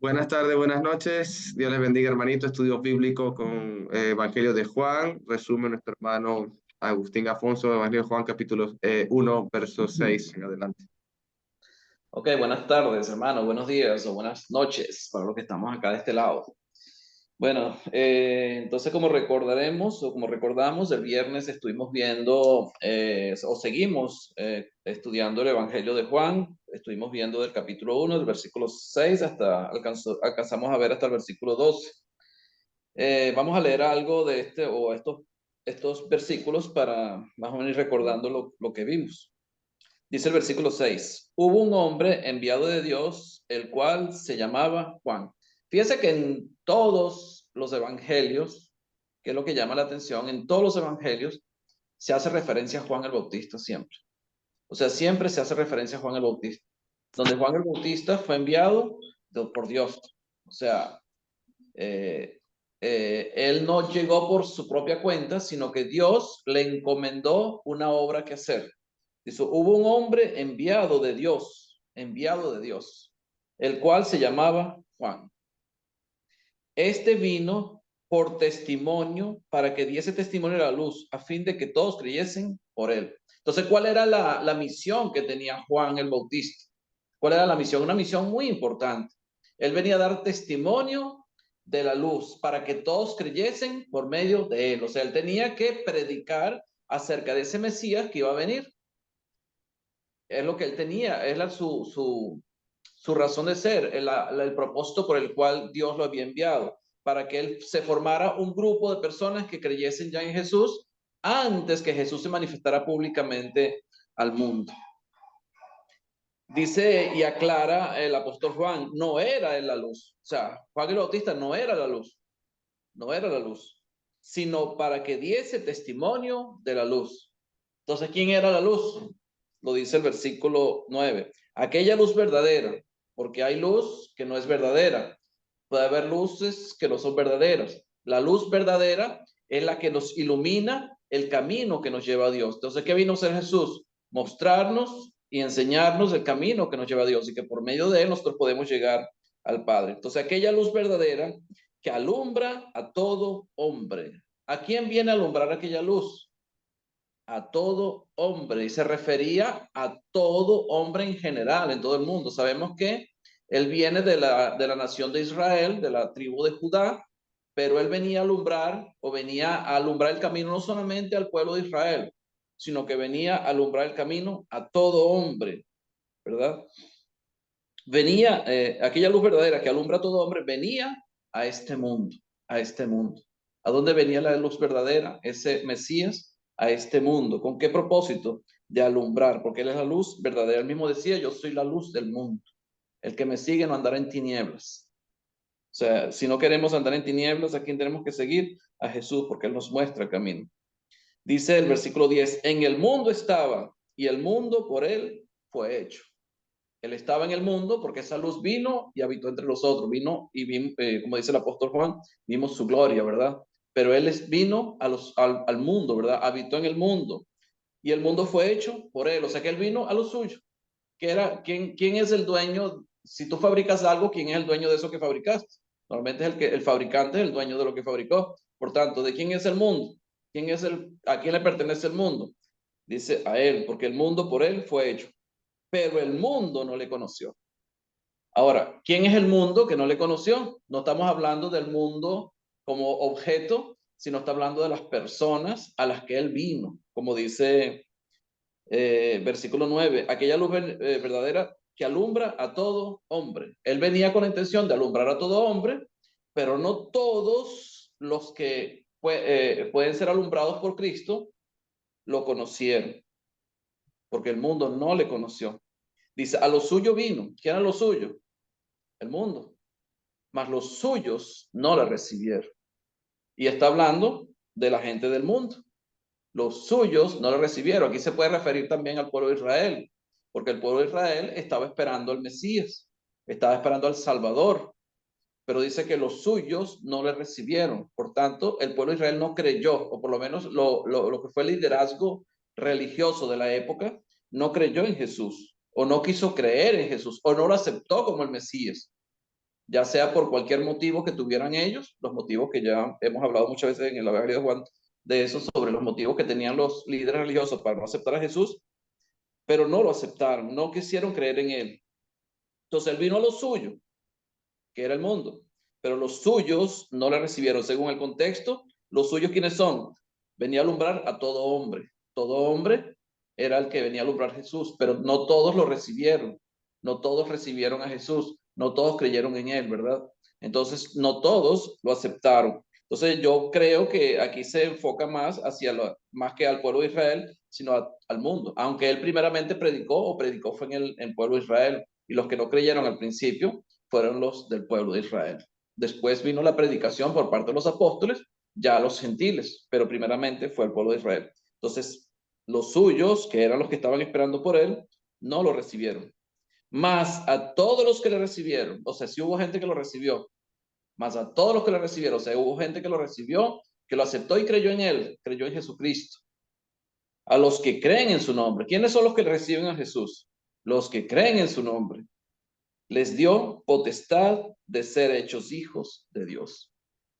Buenas tardes, buenas noches. Dios les bendiga, hermanito. Estudios bíblicos con Evangelio de Juan. Resume nuestro hermano Agustín Afonso, Evangelio de Juan, capítulo 1, verso 6 en adelante. Ok, buenas tardes, hermano, buenos días o buenas noches para los que estamos acá de este lado. Bueno, entonces como recordaremos o como recordamos, el viernes estuvimos viendo o seguimos estudiando el Evangelio de Juan. Estuvimos viendo del capítulo 1, del versículo 6 hasta alcanzamos a ver hasta el versículo 12. Vamos a leer algo de estos versículos para más o menos ir recordando lo que vimos. Dice el versículo 6, hubo un hombre enviado de Dios, el cual se llamaba Juan. Fíjese que en todos los evangelios, que es lo que llama la atención, en todos los evangelios se hace referencia a Juan el Bautista siempre. O sea, siempre se hace referencia a Juan el Bautista, donde Juan el Bautista fue enviado por Dios. O sea, él no llegó por su propia cuenta, sino que Dios le encomendó una obra que hacer. Dice, hubo un hombre enviado de Dios, el cual se llamaba Juan. Este vino por testimonio, para que diese testimonio de la luz, a fin de que todos creyesen por él. Entonces, ¿cuál era la misión que tenía Juan el Bautista? ¿Cuál era la misión? Una misión muy importante. Él venía a dar testimonio de la luz para que todos creyesen por medio de él. O sea, él tenía que predicar acerca de ese Mesías que iba a venir. Es lo que él tenía, es su razón de ser, el propósito por el cual Dios lo había enviado, para que él se formara un grupo de personas que creyesen ya en Jesús antes que Jesús se manifestara públicamente al mundo. Dice y aclara el apóstol Juan, no era él la luz. O sea, Juan el Bautista no era la luz, no era la luz, sino para que diese testimonio de la luz. Entonces, ¿quién era la luz? Lo dice el versículo 9. Aquella luz verdadera, porque hay luz que no es verdadera. Puede haber luces que no son verdaderas. La luz verdadera es la que nos ilumina el camino que nos lleva a Dios. Entonces, ¿qué vino a ser Jesús? Mostrarnos y enseñarnos el camino que nos lleva a Dios y que por medio de él nosotros podemos llegar al Padre. Entonces, aquella luz verdadera que alumbra a todo hombre. ¿A quién viene a alumbrar aquella luz? A todo hombre, y se refería a todo hombre en general, en todo el mundo. Sabemos que él viene de la nación de Israel, de la tribu de Judá, pero él venía a alumbrar o venía a alumbrar el camino no solamente al pueblo de Israel, sino que venía a alumbrar el camino a todo hombre, ¿verdad? Venía, aquella luz verdadera que alumbra a todo hombre, venía a este mundo, a este mundo. ¿A dónde venía la luz verdadera? Ese Mesías a este mundo. ¿Con qué propósito? De alumbrar, porque él es la luz verdadera. Él mismo decía, yo soy la luz del mundo. El que me sigue no andará en tinieblas. O sea, si no queremos andar en tinieblas, ¿a quién tenemos que seguir? A Jesús, porque él nos muestra el camino. Dice el versículo 10, en el mundo estaba y el mundo por él fue hecho. Él estaba en el mundo porque esa luz vino y habitó entre nosotros. Vino y vimos, como dice el apóstol Juan, vimos su gloria, ¿verdad? Pero él vino al mundo, ¿verdad? Habitó en el mundo. Y el mundo fue hecho por él. O sea que él vino a lo suyo. ¿Quién es el dueño? Si tú fabricas algo, ¿quién es el dueño de eso que fabricaste? Normalmente es el fabricante es el dueño de lo que fabricó. Por tanto, ¿de quién es el mundo? ¿A quién le pertenece el mundo? Dice a él, porque el mundo por él fue hecho, pero el mundo no le conoció. Ahora, ¿quién es el mundo que no le conoció? No estamos hablando del mundo como objeto, sino está hablando de las personas a las que él vino, como dice versículo 9, aquella luz verdadera que alumbra a todo hombre. Él venía con la intención de alumbrar a todo hombre, pero no todos los que pueden ser alumbrados por Cristo lo conocieron, porque el mundo no le conoció. Dice, a lo suyo vino. ¿Quién era lo suyo? El mundo. Mas los suyos no la recibieron. Y está hablando de la gente del mundo. Los suyos no la recibieron. Aquí se puede referir también al pueblo de Israel, porque el pueblo de Israel estaba esperando al Mesías, estaba esperando al Salvador, pero dice que los suyos no le recibieron. Por tanto, el pueblo de Israel no creyó, o por lo menos lo que fue el liderazgo religioso de la época, no creyó en Jesús. o no quiso creer en Jesús, o no lo aceptó como el Mesías, ya sea por cualquier motivo que tuvieran ellos, los motivos que ya hemos hablado muchas veces en el Evangelio de Juan, de eso, sobre los motivos que tenían los líderes religiosos para no aceptar a Jesús, pero no lo aceptaron, no quisieron creer en él. Entonces él vino a lo suyo, que era el mundo, pero los suyos no le recibieron. Según el contexto, los suyos, ¿quiénes son? Venía a alumbrar a todo hombre. Todo hombre era el que venía a alumbrar a Jesús, pero no todos lo recibieron. No todos recibieron a Jesús, no todos creyeron en él, ¿verdad? Entonces, no todos lo aceptaron. Entonces, yo creo que aquí se enfoca más hacia más que al pueblo de Israel, sino al mundo. Aunque él primeramente predicó fue en el pueblo de Israel. Y los que no creyeron al principio fueron los del pueblo de Israel. Después vino la predicación por parte de los apóstoles, ya a los gentiles, pero primeramente fue el pueblo de Israel. Entonces, los suyos, que eran los que estaban esperando por él, no lo recibieron. Más a todos los que le recibieron, o sea, si hubo gente que lo recibió, más a todos los que le recibieron, o sea, hubo gente que lo recibió, que lo aceptó y creyó en él, creyó en Jesucristo. A los que creen en su nombre. ¿Quiénes son los que reciben a Jesús? Los que creen en su nombre. Les dio potestad de ser hechos hijos de Dios.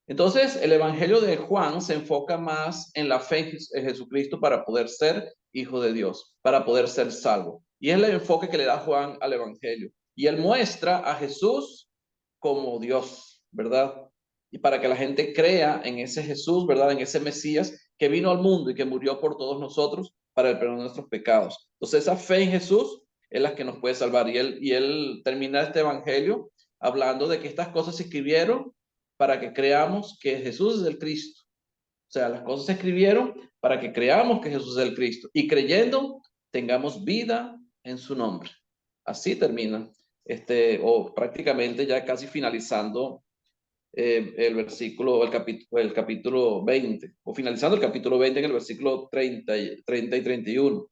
Entonces, el Evangelio de Juan se enfoca más en la fe en Jesucristo para poder ser hijo de Dios, para poder ser salvo. Y es el enfoque que le da Juan al Evangelio. Y él muestra a Jesús como Dios, ¿verdad? Y para que la gente crea en ese Jesús, ¿verdad? En ese Mesías que vino al mundo y que murió por todos nosotros para el perdón de nuestros pecados. Entonces, esa fe en Jesús es la que nos puede salvar. Y él termina este Evangelio hablando de que estas cosas se escribieron para que creamos que Jesús es el Cristo. O sea, las cosas se escribieron para que creamos que Jesús es el Cristo y creyendo tengamos vida en su nombre. Así termina, o prácticamente ya casi finalizando el capítulo 20, o finalizando el capítulo 20 en el versículo 30 y 31.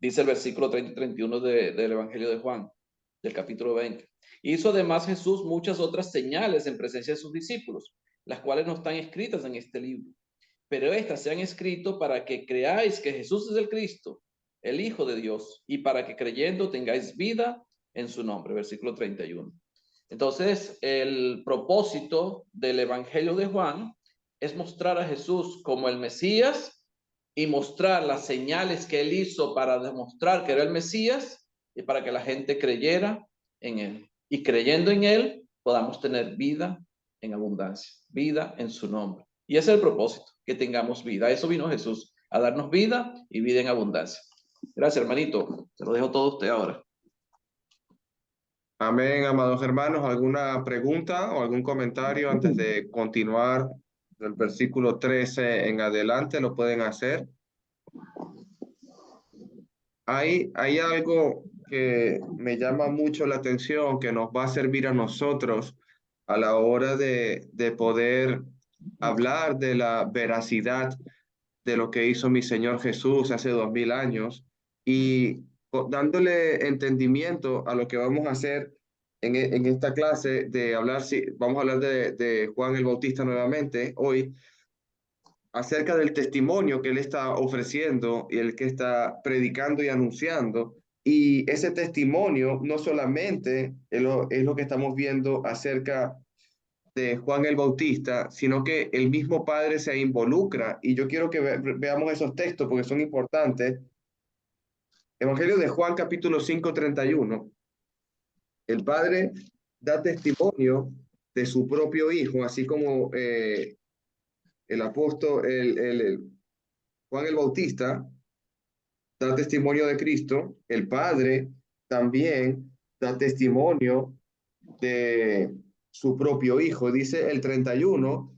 Dice el versículo 30 y 31 del Evangelio de Juan, del capítulo 20. Hizo además Jesús muchas otras señales en presencia de sus discípulos, las cuales no están escritas en este libro, pero estas se han escrito para que creáis que Jesús es el Cristo, el Hijo de Dios, y para que creyendo tengáis vida en su nombre. Versículo 31. Entonces, el propósito del Evangelio de Juan es mostrar a Jesús como el Mesías y mostrar las señales que él hizo para demostrar que era el Mesías y para que la gente creyera en él. Y creyendo en él, podamos tener vida en abundancia, vida en su nombre. Y ese es el propósito, que tengamos vida. A eso vino Jesús, a darnos vida y vida en abundancia. Gracias, hermanito. Se lo dejo todo a usted ahora. Amén, amados hermanos. ¿Alguna pregunta o algún comentario antes de continuar del versículo 13 en adelante? Lo pueden hacer. Hay algo que me llama mucho la atención, que nos va a servir a nosotros a la hora de poder hablar de la veracidad de lo que hizo mi Señor Jesús hace 2000 años y dándole entendimiento a lo que vamos a hacer en esta clase de hablar, si vamos a hablar de Juan el Bautista nuevamente hoy, acerca del testimonio que él está ofreciendo y el que está predicando y anunciando. Y ese testimonio no solamente es lo que estamos viendo acerca de Juan el Bautista, sino que el mismo Padre se involucra. Y yo quiero que veamos esos textos porque son importantes. Evangelio de Juan, capítulo 5:31. El Padre da testimonio de su propio Hijo, así como el apóstol, Juan el Bautista da testimonio de Cristo, el Padre también da testimonio de su propio Hijo. Dice el 31,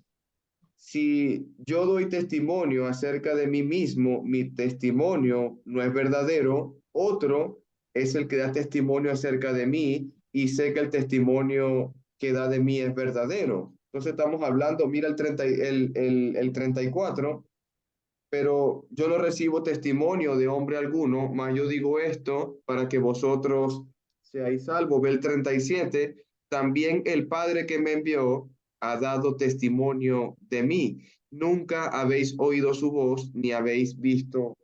si yo doy testimonio acerca de mí mismo, mi testimonio no es verdadero, otro es el que da testimonio acerca de mí y sé que el testimonio que da de mí es verdadero. Entonces estamos hablando, mira el 34, pero yo no recibo testimonio de hombre alguno, mas yo digo esto para que vosotros seáis salvos. Ve el 37, también el Padre que me envió ha dado testimonio de mí. Nunca habéis oído su voz ni habéis visto.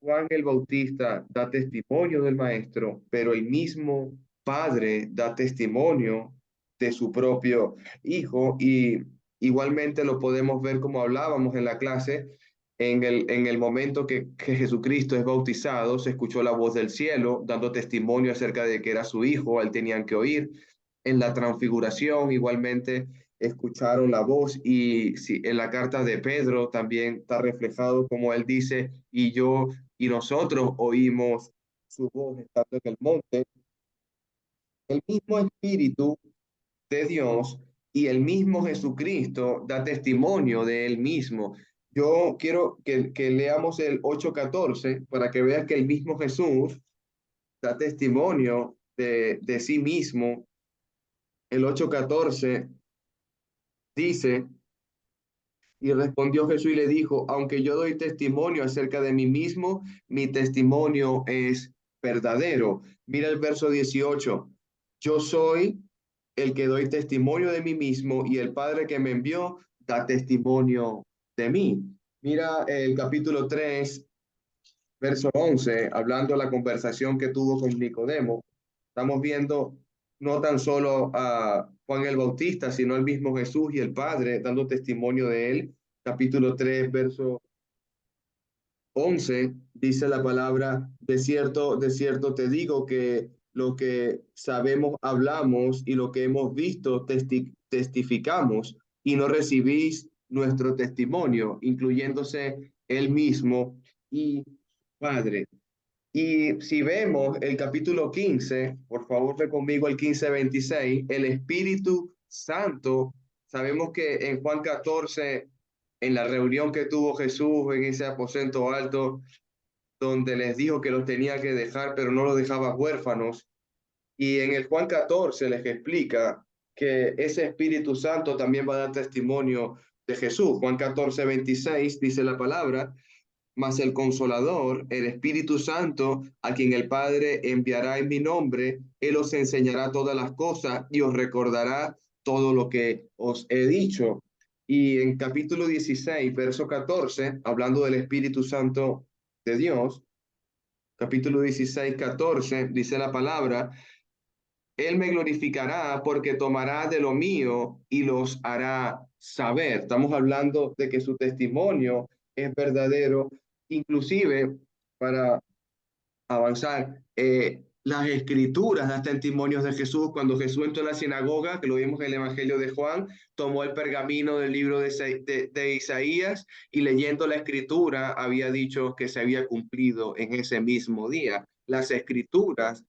Juan el Bautista da testimonio del Maestro, pero el mismo Padre da testimonio de su propio Hijo y igualmente lo podemos ver como hablábamos en la clase. En el momento que Jesucristo es bautizado, se escuchó la voz del cielo dando testimonio acerca de que era su hijo, él tenían que oír. En la transfiguración, igualmente, escucharon la voz y sí, en la carta de Pedro también está reflejado como él dice, y nosotros oímos su voz estando en el monte. El mismo Espíritu de Dios y el mismo Jesucristo da testimonio de él mismo. Yo quiero que leamos el 8:14 para que veas que el mismo Jesús da testimonio de sí mismo. El 8:14 dice, y respondió Jesús y le dijo, aunque yo doy testimonio acerca de mí mismo, mi testimonio es verdadero. Mira el verso 18. Yo soy el que doy testimonio de mí mismo y el Padre que me envió da testimonio de mí. Mira el capítulo 3, verso 11, hablando de la conversación que tuvo con Nicodemo. Estamos viendo no tan solo a Juan el Bautista, sino al mismo Jesús y el Padre dando testimonio de él. Capítulo 3, verso 11, dice la palabra, de cierto te digo que lo que sabemos hablamos y lo que hemos visto testificamos y no recibís nuestro testimonio, incluyéndose él mismo y Padre. Y si vemos el capítulo 15, por favor, ve conmigo el 15:26, el Espíritu Santo, sabemos que en Juan 14, en la reunión que tuvo Jesús en ese aposento alto, donde les dijo que los tenía que dejar, pero no los dejaba huérfanos, y en el Juan 14 les explica que ese Espíritu Santo también va a dar testimonio de Jesús. Juan 14:26 dice la palabra, mas el Consolador, el Espíritu Santo, a quien el Padre enviará en mi nombre, Él os enseñará todas las cosas y os recordará todo lo que os he dicho. Y en capítulo 16, verso 14, hablando del Espíritu Santo de Dios, capítulo 16, 14, dice la palabra, Él me glorificará porque tomará de lo mío y los hará saber. Estamos hablando de que su testimonio es verdadero, inclusive para avanzar. Las escrituras dan testimonios de Jesús. Cuando Jesús entró en la sinagoga, que lo vimos en el Evangelio de Juan, tomó el pergamino del libro de Isaías y leyendo la escritura había dicho que se había cumplido en ese mismo día. Las escrituras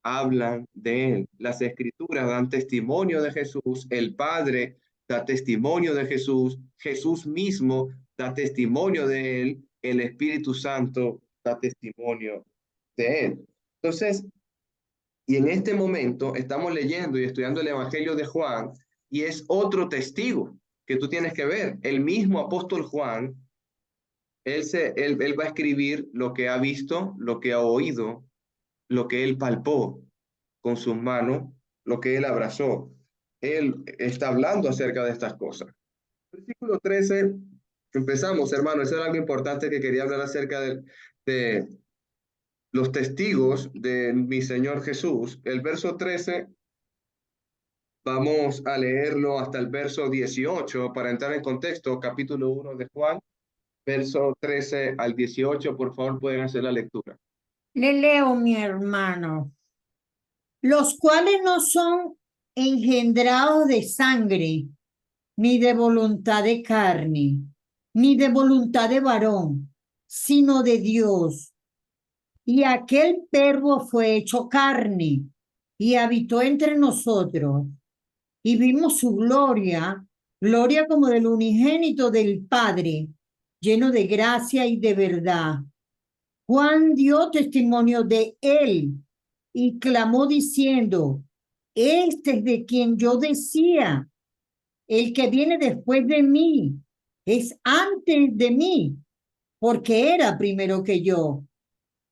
hablan de él. Las escrituras dan testimonio de Jesús, el Padre da testimonio de Jesús, Jesús mismo da testimonio de él, el Espíritu Santo da testimonio de él. Entonces, y en este momento estamos leyendo y estudiando el Evangelio de Juan y es otro testigo que tú tienes que ver. El mismo apóstol Juan, él va a escribir lo que ha visto, lo que ha oído, lo que él palpó con sus manos, lo que él abrazó. Él está hablando acerca de estas cosas. Versículo 13, empezamos, hermano. Eso era algo importante que quería hablar acerca de los testigos de mi Señor Jesús. El verso 13, vamos a leerlo hasta el verso 18 para entrar en contexto, capítulo 1 de Juan, verso 13 al 18. Por favor, pueden hacer la lectura. Le leo, mi hermano, los cuales no son engendrados de sangre, ni de voluntad de carne, ni de voluntad de varón, sino de Dios. Y aquel verbo fue hecho carne y habitó entre nosotros. Y vimos su gloria, gloria como del unigénito del Padre, lleno de gracia y de verdad. Juan dio testimonio de él y clamó diciendo, este es de quien yo decía, el que viene después de mí, es antes de mí, porque era primero que yo,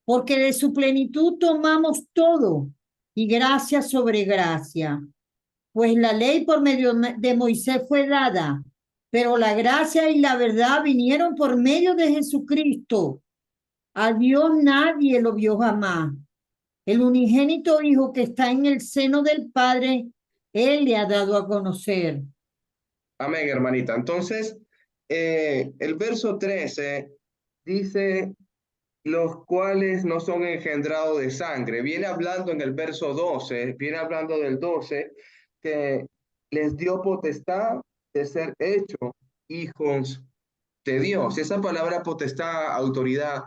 porque de su plenitud tomamos todo y gracia sobre gracia. Pues la ley por medio de Moisés fue dada, pero la gracia y la verdad vinieron por medio de Jesucristo. A Dios nadie lo vio jamás. El unigénito Hijo que está en el seno del Padre, Él le ha dado a conocer. Amén, hermanita. Entonces, el verso 13 dice, los cuales no son engendrados de sangre. Viene hablando en el verso 12, viene hablando del 12, que les dio potestad de ser hechos hijos de Dios. Esa palabra potestad, autoridad,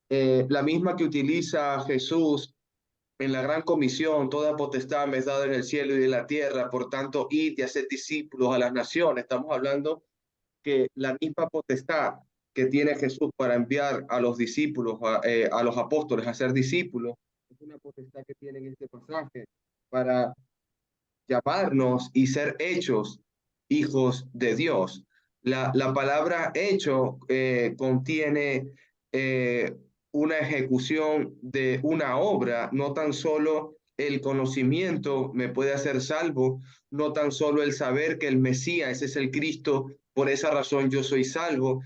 la misma que utiliza Jesús en la gran comisión, toda potestad me es dada en el cielo y en la tierra, por tanto, id y haced discípulos a las naciones. Estamos hablando que la misma potestad que tiene Jesús para enviar a los discípulos, a los apóstoles a ser discípulos, es una potestad que tiene en este pasaje para llamarnos y ser hechos hijos de Dios. La palabra hecho contiene una ejecución de una obra, no tan solo el conocimiento me puede hacer salvo, no tan solo el saber que el Mesías ese es el Cristo, por esa razón yo soy salvo.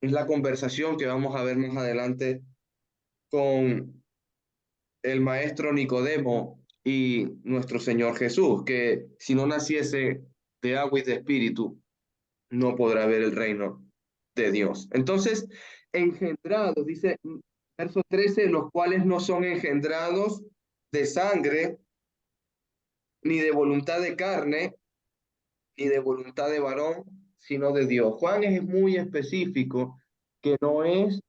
Es la conversación que vamos a ver más adelante con el maestro Nicodemo y nuestro Señor Jesús, que si no naciese de agua y de espíritu, no podrá ver el reino de Dios. Entonces, engendrados, dice verso 13, los cuales no son engendrados de sangre, ni de voluntad de carne, ni de voluntad de varón, sino de Dios. Juan es muy específico que no es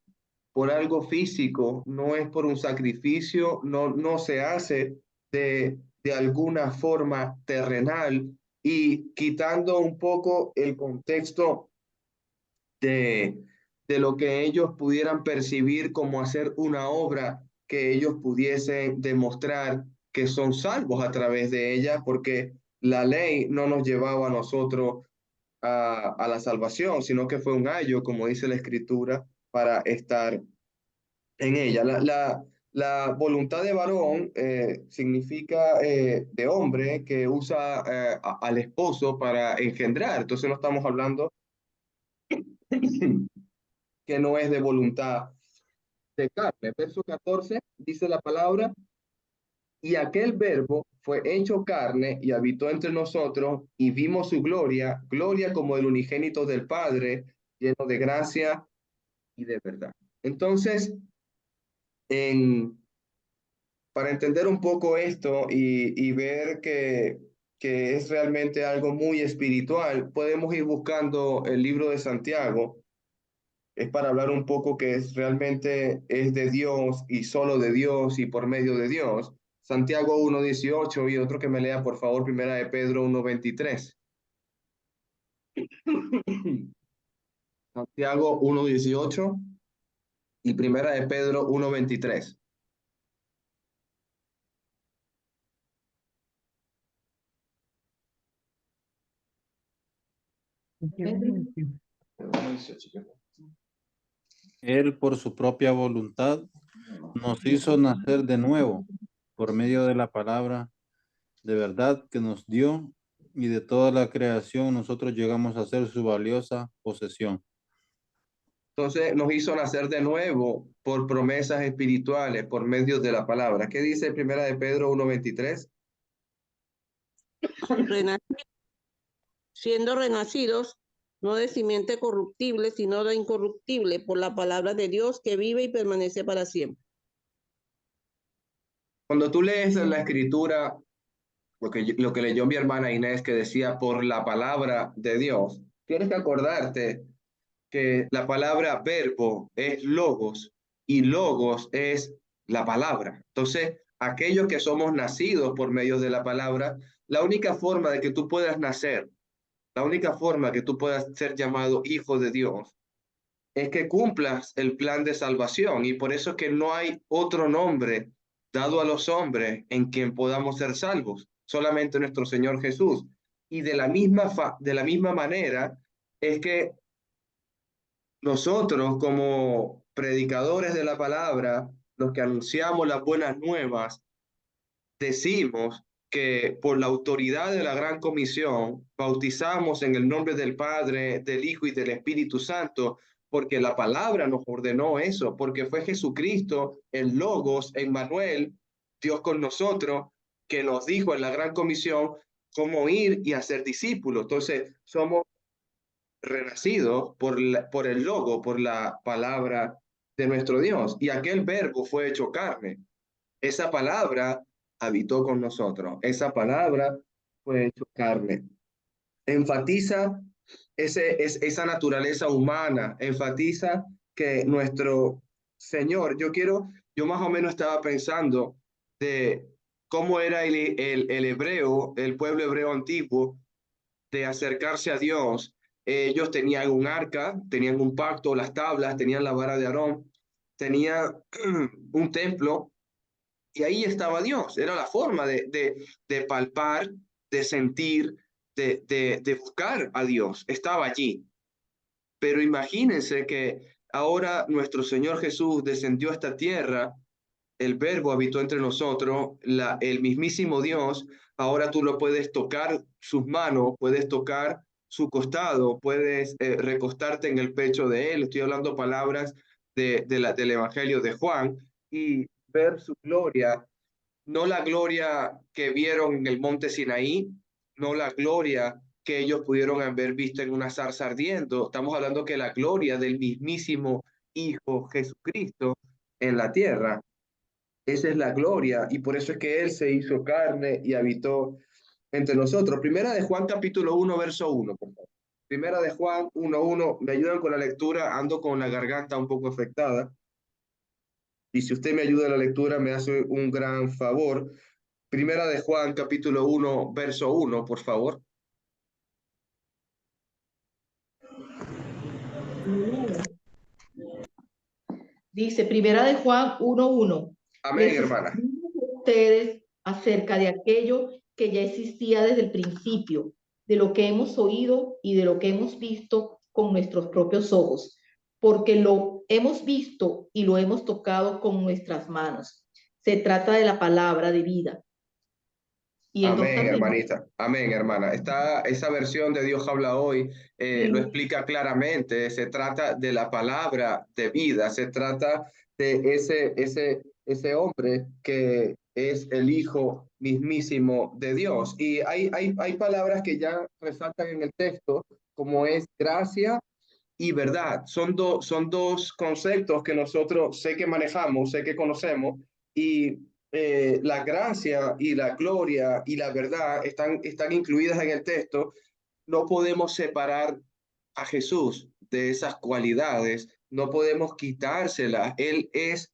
por algo físico, no es por un sacrificio, no se hace de alguna forma terrenal, y quitando un poco el contexto de, de lo que ellos pudieran percibir como hacer una obra que ellos pudiesen demostrar que son salvos a través de ella, porque la ley no nos llevaba a nosotros a la salvación, sino que fue un ayo, como dice la escritura, para estar en ella. La voluntad de varón significa de hombre que usa al esposo para engendrar. Entonces no estamos hablando que no es de voluntad de carne. Verso 14 dice la palabra, y aquel verbo fue hecho carne y habitó entre nosotros y vimos su gloria, gloria como el unigénito del Padre, lleno de gracia y de verdad. Entonces, para entender un poco esto y ver que es realmente algo muy espiritual, podemos ir buscando el libro de Santiago. Es para hablar un poco que es realmente es de Dios y solo de Dios y por medio de Dios. Santiago 1:18 y otro que me lea por favor, primera de Pedro 1:23. Santiago 1:18 y primera de Pedro 1:23. Él por su propia voluntad nos hizo nacer de nuevo por medio de la palabra de verdad que nos dio, y de toda la creación nosotros llegamos a ser su valiosa posesión. Entonces nos hizo nacer de nuevo por promesas espirituales, por medio de la palabra. ¿Qué dice primera de Pedro 1:23? Siendo renacidos, no de simiente corruptible, sino de incorruptible, por la palabra de Dios que vive y permanece para siempre. Cuando tú lees en la escritura lo que leyó mi hermana Inés, que decía por la palabra de Dios, tienes que acordarte que la palabra verbo es logos y logos es la palabra. Entonces, aquellos que somos nacidos por medio de la palabra, la única forma de que tú puedas nacer, la única forma que tú puedas ser llamado hijo de Dios, es que cumplas el plan de salvación, y por eso es que no hay otro nombre dado a los hombres en quien podamos ser salvos, solamente nuestro Señor Jesús. Y de la misma manera es que nosotros como predicadores de la palabra, los que anunciamos las buenas nuevas, decimos que por la autoridad de la gran comisión bautizamos en el nombre del Padre, del Hijo y del Espíritu Santo, porque la palabra nos ordenó eso, porque fue Jesucristo, el Logos, Emmanuel, Dios con nosotros, que nos dijo en la gran comisión cómo ir y hacer discípulos. Entonces, somos renacidos por el Logo, por la palabra de nuestro Dios. Y aquel verbo fue hecho carne. Esa palabra habitó con nosotros. Esa palabra fue hecho carne. Enfatiza esa naturaleza humana, enfatiza que nuestro Señor, yo más o menos estaba pensando de cómo era el hebreo, el pueblo hebreo antiguo, de acercarse a Dios. Ellos tenían un arca, tenían un pacto, las tablas, tenían la vara de Aarón, tenían un templo, y ahí estaba Dios. Era la forma de palpar, de sentir, de buscar a Dios. Estaba allí. Pero imagínense que ahora nuestro Señor Jesús descendió a esta tierra, el Verbo habitó entre nosotros, el mismísimo Dios. Ahora tú lo puedes tocar sus manos, puedes tocar su costado, puedes recostarte en el pecho de él. Estoy hablando palabras del Evangelio de Juan, y ver su gloria, no la gloria que vieron en el monte Sinaí, no la gloria que ellos pudieron haber visto en una zarza ardiendo. Estamos hablando que la gloria del mismísimo Hijo Jesucristo en la tierra. Esa es la gloria, y por eso es que Él se hizo carne y habitó entre nosotros. Primera de Juan capítulo 1, verso 1, por favor. Primera de Juan 1:1. Me ayudan con la lectura, ando con la garganta un poco afectada. Y si usted me ayuda en la lectura, me hace un gran favor. Primera de Juan, capítulo 1, verso 1, por favor. Dice, Primera de Juan 1:1. Amén, Les hermana. escribo a ustedes acerca de aquello que ya existía desde el principio, de lo que hemos oído y de lo que hemos visto con nuestros propios ojos, porque lo hemos visto y lo hemos tocado con nuestras manos. Se trata de la palabra de vida. Y el 2 Amén, también. hermanita. Amén, hermana. Esa versión de Dios habla hoy, Sí. lo explica claramente. Se trata de la palabra de vida. Se trata de ese hombre que es el Hijo mismísimo de Dios. Y hay palabras que ya resaltan en el texto, como es gracia y verdad. Son dos conceptos que nosotros sé que manejamos, sé que conocemos, y la gracia y la gloria y la verdad están incluidas en el texto. No podemos separar a Jesús de esas cualidades, no podemos quitárselas. Él es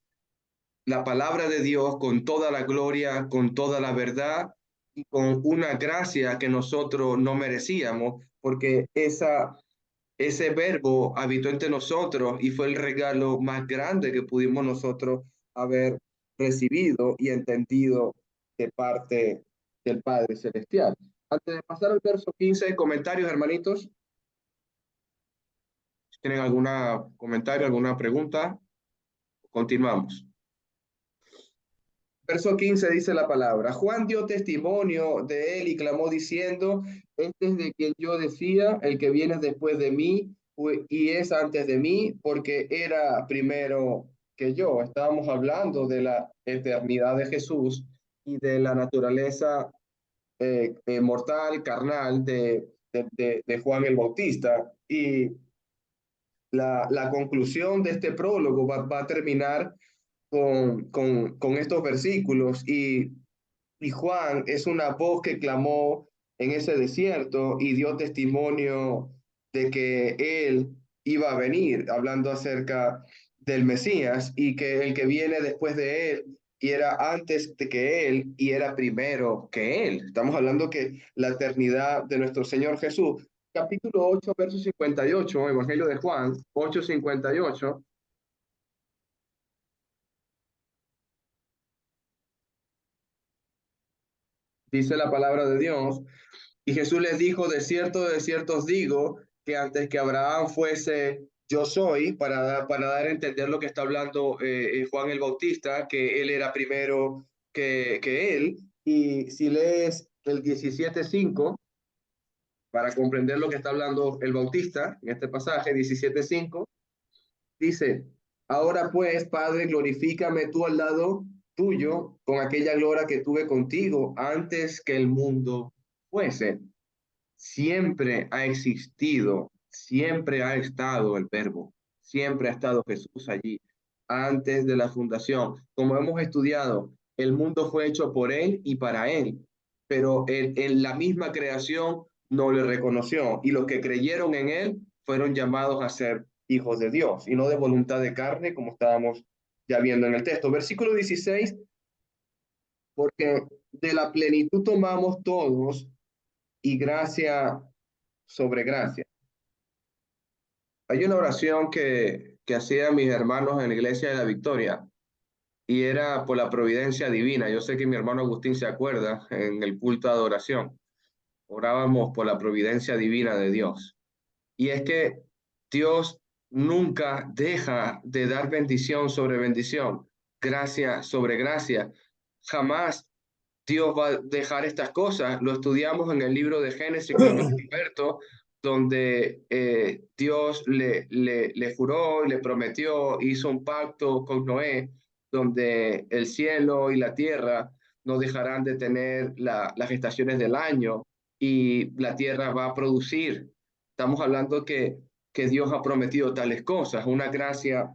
la palabra de Dios con toda la gloria, con toda la verdad y con una gracia que nosotros no merecíamos, porque ese verbo habitó entre nosotros y fue el regalo más grande que pudimos nosotros haber recibido y entendido de parte del Padre Celestial. Antes de pasar al verso 15, comentarios, hermanitos. ¿Tienen algún comentario, alguna pregunta? Continuamos. Verso 15 dice la palabra: Juan dio testimonio de él y clamó diciendo, este es de quien yo decía, el que viene después de mí y es antes de mí, porque era primero que yo. Estábamos hablando de la eternidad de Jesús y de la naturaleza mortal, carnal de Juan el Bautista. Y la conclusión de este prólogo va a terminar con estos versículos, y Juan es una voz que clamó en ese desierto y dio testimonio de que él iba a venir, hablando acerca del Mesías y que el que viene después de él y era antes de que él y era primero que él. Estamos hablando que la eternidad de nuestro Señor Jesús. Capítulo 8, verso 58, Evangelio de Juan, 8:58. Dice la palabra de Dios, y Jesús les dijo, de cierto os digo, que antes que Abraham fuese, yo soy, para dar a entender lo que está hablando Juan el Bautista, que él era primero que él. Y si lees el 17:5, para comprender lo que está hablando el Bautista, en este pasaje, 17:5, Dice, ahora pues, Padre, glorifícame tú al lado tuyo con aquella gloria que tuve contigo antes que el mundo fuese. Siempre ha existido, siempre ha estado el Verbo, siempre ha estado Jesús allí, antes de la fundación. Como hemos estudiado, el mundo fue hecho por Él y para Él, pero en la misma creación no le reconoció, y los que creyeron en Él fueron llamados a ser hijos de Dios, y no de voluntad de carne, como estábamos ya viendo en el texto. Versículo 16, porque de la plenitud tomamos todos y gracia sobre gracia. Hay una oración que hacían mis hermanos en la iglesia de la Victoria y era por la providencia divina. Yo sé que mi hermano Agustín se acuerda en el culto de adoración. Orábamos por la providencia divina de Dios. Y es que Dios nunca deja de dar bendición sobre bendición, gracia sobre gracia. Jamás Dios va a dejar estas cosas. Lo estudiamos en el libro de Génesis con Roberto, donde Dios le juró y le prometió, hizo un pacto con Noé, donde el cielo y la tierra no dejarán de tener las estaciones del año y la tierra va a producir. Estamos hablando que Dios ha prometido tales cosas, una gracia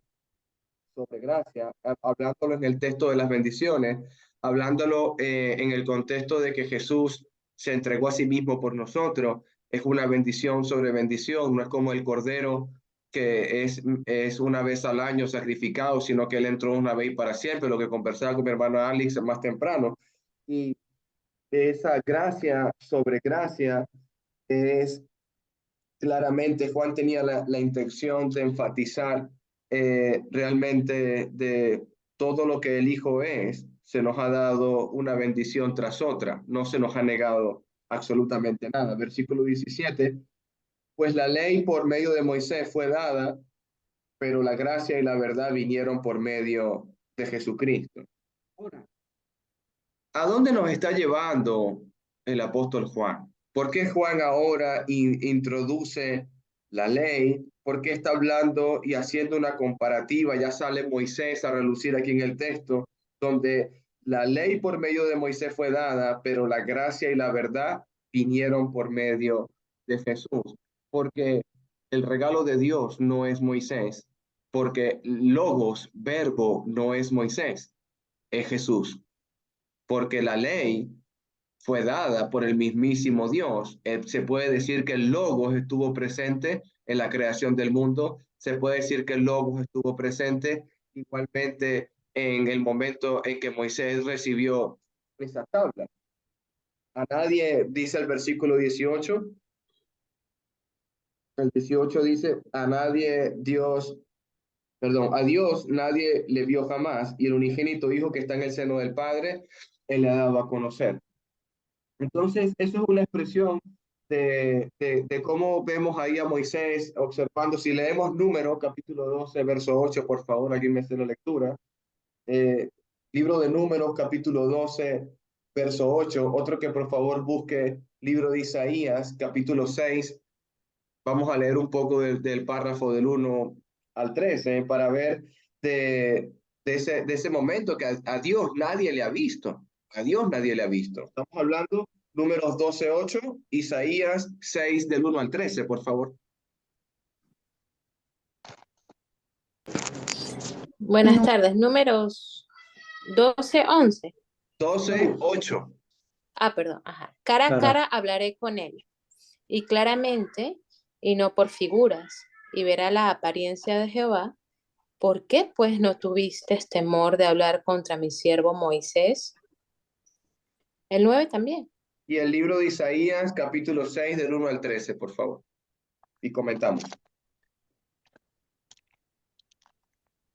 sobre gracia, hablándolo en el texto de las bendiciones, hablándolo en el contexto de que Jesús se entregó a sí mismo por nosotros, es una bendición sobre bendición, no es como el cordero que es una vez al año sacrificado, sino que él entró una vez para siempre, lo que conversaba con mi hermano Alex más temprano. Y esa gracia sobre gracia es claramente, Juan tenía la intención de enfatizar realmente de todo lo que el Hijo es, se nos ha dado una bendición tras otra, no se nos ha negado absolutamente nada. Versículo 17, pues la ley por medio de Moisés fue dada, pero la gracia y la verdad vinieron por medio de Jesucristo. Ahora, ¿a dónde nos está llevando el apóstol Juan? ¿Por qué Juan ahora introduce la ley? ¿Por qué está hablando y haciendo una comparativa? Ya sale Moisés a relucir aquí en el texto, donde la ley por medio de Moisés fue dada, pero la gracia y la verdad vinieron por medio de Jesús. Porque el regalo de Dios no es Moisés, porque logos, verbo, no es Moisés, es Jesús. Porque la ley fue dada por el mismísimo Dios. Se puede decir que el Logos estuvo presente en la creación del mundo. Se puede decir que el Logos estuvo presente igualmente en el momento en que Moisés recibió esa tabla. A nadie, dice el versículo 18, el 18 dice, a Dios nadie le vio jamás, y el unigénito Hijo que está en el seno del Padre, Él le ha dado a conocer. Entonces, eso es una expresión de cómo vemos ahí a Moisés observando. Si leemos Números, capítulo 12, verso 8, por favor, alguien me hace la lectura. Libro de Números, capítulo 12, verso 8. Otro que por favor busque libro de Isaías, capítulo 6. Vamos a leer un poco del párrafo del 1 al 13 para ver de ese momento que a Dios nadie le ha visto. A Dios nadie le ha visto. Estamos hablando Números 12, 8, Isaías 6 del 1 al 13, por favor. Buenas tardes. Números 12, 11. 12, 8. Perdón. Ajá. Cara a cara hablaré con él, y claramente, y no por figuras, y verá la apariencia de Jehová. ¿Por qué, pues, no tuviste temor de hablar contra mi siervo Moisés? El 9 también. Y el libro de Isaías, capítulo 6, del 1 al 13, por favor. Y comentamos.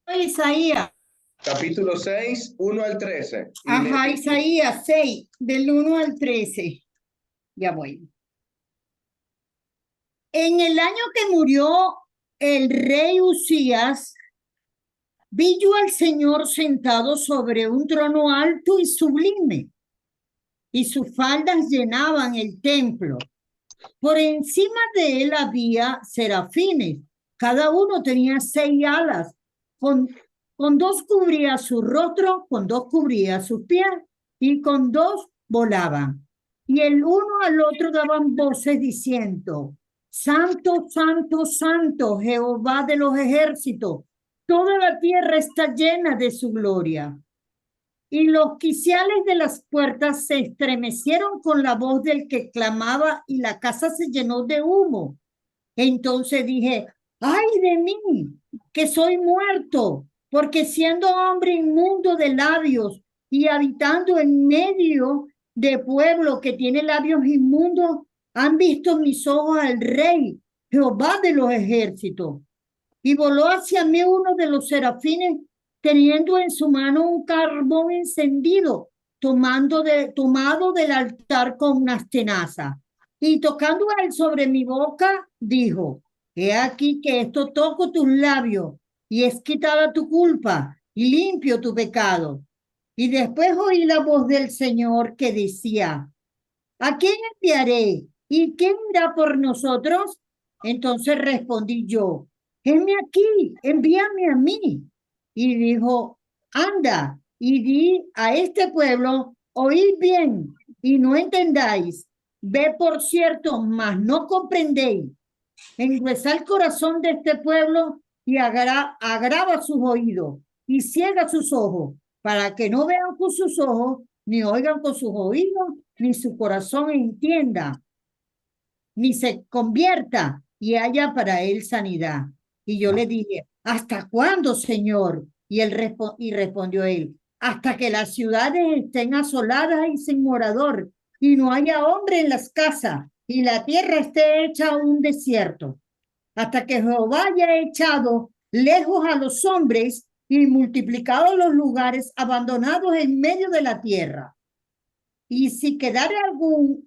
Isaías. Capítulo 6, 1 al 13. Ajá, Isaías 6, del 1 al 13. Ya voy. En el año que murió el rey Usías, vi yo al Señor sentado sobre un trono alto y sublime, y sus faldas llenaban el templo. Por encima de él había serafines, Cada uno tenía 6 alas. Con 2 cubría su rostro, con 2 cubría sus pies y con 2 volaban. Y el uno al otro daban voces diciendo: Santo, santo, santo, Jehová de los ejércitos, toda la tierra está llena de su gloria. Y los quiciales de las puertas se estremecieron con la voz del que clamaba y la casa se llenó de humo. Entonces dije: ¡ay de mí, que soy muerto! Porque siendo hombre inmundo de labios y habitando en medio de pueblo que tiene labios inmundos, han visto mis ojos al Rey, Jehová de los ejércitos. Y voló hacia mí uno de los serafines, teniendo en su mano un carbón encendido, tomado del altar con unas tenazas. Y tocando a él sobre mi boca, dijo: he aquí que esto toco tus labios, y es quitada tu culpa, y limpio tu pecado. Y después oí la voz del Señor que decía: ¿a quién enviaré? ¿Y quién irá por nosotros? Entonces respondí yo: heme aquí, envíame a mí. Y dijo: anda y di a este pueblo: oíd bien y no entendáis, ve por cierto, mas no comprendéis. Engruesa el corazón de este pueblo y agrava sus oídos y ciega sus ojos, para que no vean con sus ojos, ni oigan con sus oídos, ni su corazón entienda, ni se convierta y haya para él sanidad. Y yo le dije: ¿hasta cuándo, Señor? Y respondió él: hasta que las ciudades estén asoladas y sin morador, y no haya hombre en las casas, y la tierra esté hecha un desierto, hasta que Jehová haya echado lejos a los hombres y multiplicado los lugares abandonados en medio de la tierra. Y si quedare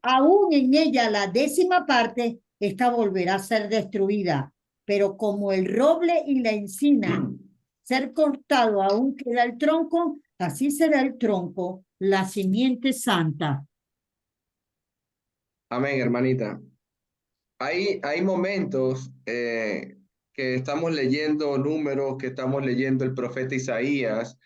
aún en ella la 10ª parte, esta volverá a ser destruida. Pero como el roble y la encina ser cortado aún queda el tronco, así será el tronco, la simiente santa. Amén, hermanita. Hay momentos que estamos leyendo números, que estamos leyendo el profeta Isaías,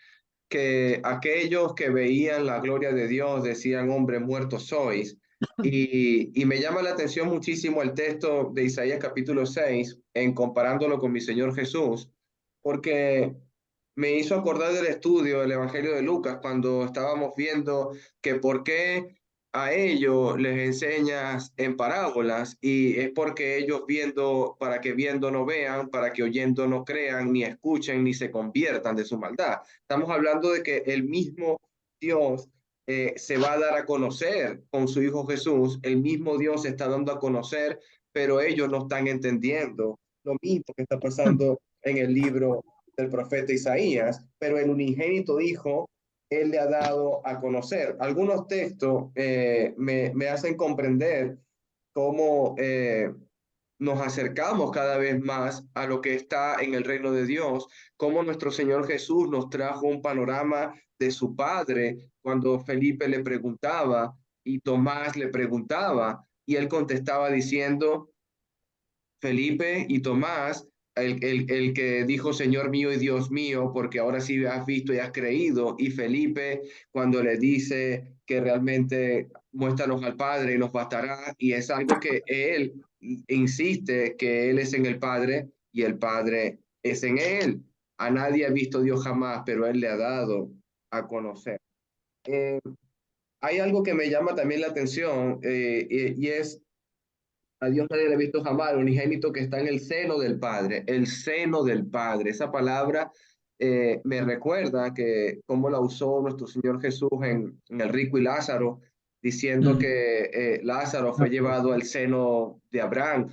que aquellos que veían la gloria de Dios decían: hombre, muertos sois. Y me llama la atención muchísimo el texto de Isaías capítulo 6, en comparándolo con mi Señor Jesús, porque me hizo acordar del estudio del Evangelio de Lucas, cuando estábamos viendo que por qué a ellos les enseñas en parábolas, y es porque ellos para que viendo no vean, para que oyendo no crean, ni escuchen, ni se conviertan de su maldad. Estamos hablando de que el mismo Dios se va a dar a conocer con su Hijo Jesús. El mismo Dios se está dando a conocer, pero ellos no están entendiendo lo mismo que está pasando en el libro del profeta Isaías. Pero el unigénito Hijo, Él le ha dado a conocer. Algunos textos me hacen comprender cómo nos acercamos cada vez más a lo que está en el reino de Dios, cómo nuestro Señor Jesús nos trajo un panorama de su Padre cuando Felipe le preguntaba y Tomás le preguntaba, y él contestaba diciendo: Felipe y Tomás, el que dijo Señor mío y Dios mío, porque ahora sí has visto y has creído. Y Felipe, cuando le dice que realmente muéstranos al Padre y nos bastará, y es algo que él insiste, que él es en el Padre y el Padre es en él. A nadie ha visto Dios jamás, pero él le ha dado a conocer. Hay algo que me llama también la atención, y es: a Dios nadie le ha visto jamás, el unigénito que está en el seno del Padre, el seno del Padre. Esa palabra me recuerda que cómo la usó nuestro Señor Jesús en el rico y Lázaro, diciendo que Lázaro fue llevado al seno de Abraham,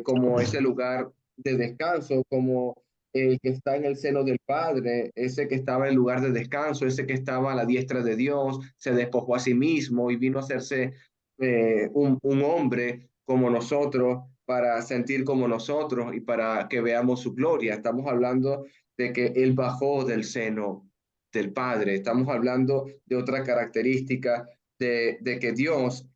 como ese lugar de descanso, como el que está en el seno del Padre, ese que estaba en el lugar de descanso, ese que estaba a la diestra de Dios, se despojó a sí mismo y vino a hacerse un hombre como nosotros, para sentir como nosotros y para que veamos su gloria. Estamos hablando de que Él bajó del seno del Padre. Estamos hablando de otra característica de que Dios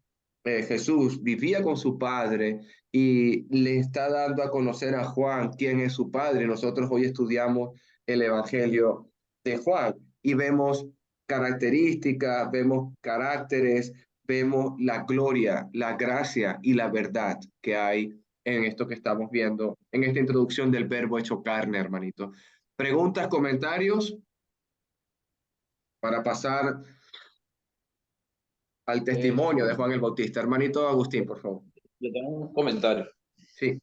Jesús vivía con su Padre y le está dando a conocer a Juan quién es su Padre. Nosotros hoy estudiamos el Evangelio de Juan y vemos características, vemos caracteres, vemos la gloria, la gracia y la verdad que hay en esto que estamos viendo, en esta introducción del verbo hecho carne, hermanito. Preguntas, comentarios para pasar al testimonio de Juan el Bautista. Hermanito Agustín, por favor. Yo tengo un comentario. Sí.